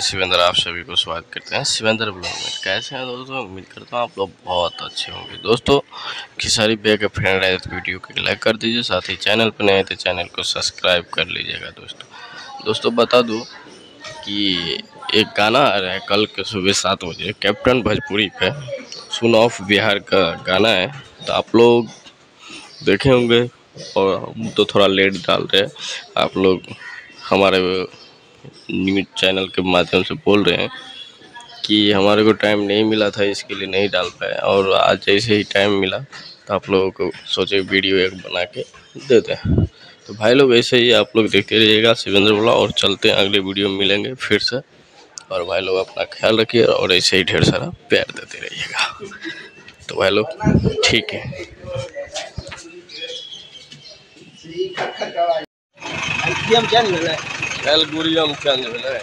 शिवेंद्र आप सभी को स्वागत करते हैं शिवेंद्र ब्लॉग में। कैसे हैं दोस्तों? उम्मीद करता हूँ आप लोग बहुत अच्छे होंगे। दोस्तों खेसारी भैया के फ्रेंड आए तो वीडियो को लाइक कर दीजिए, साथ ही चैनल पर नए हैं तो चैनल को सब्सक्राइब कर लीजिएगा। दोस्तों बता दूँ कि एक गाना आ रहा है कल के सुबह 7 बजे कैप्टन भोजपुरी पे, सुन ऑफ बिहार का गाना है, तो आप लोग देखे होंगे और हम तो थोड़ा लेट डाल रहे हैं। आप लोग हमारे न्यूज़ चैनल के माध्यम से बोल रहे हैं कि हमारे को टाइम नहीं मिला था, इसके लिए नहीं डाल पाए, और आज जैसे ही टाइम मिला तो आप लोगों को सोचे वीडियो एक बना के देते हैं। तो भाई लोग ऐसे ही आप लोग देखते रहिएगा शिवेंद्र ब्लॉग, और चलते हैं अगले वीडियो में मिलेंगे फिर से। और भाई लोग अपना ख्याल रखिए और ऐसे ही ढेर सारा प्यार देते रहिएगा। तो भाई लोग ठीक है। गुरियम चेंज भेलै।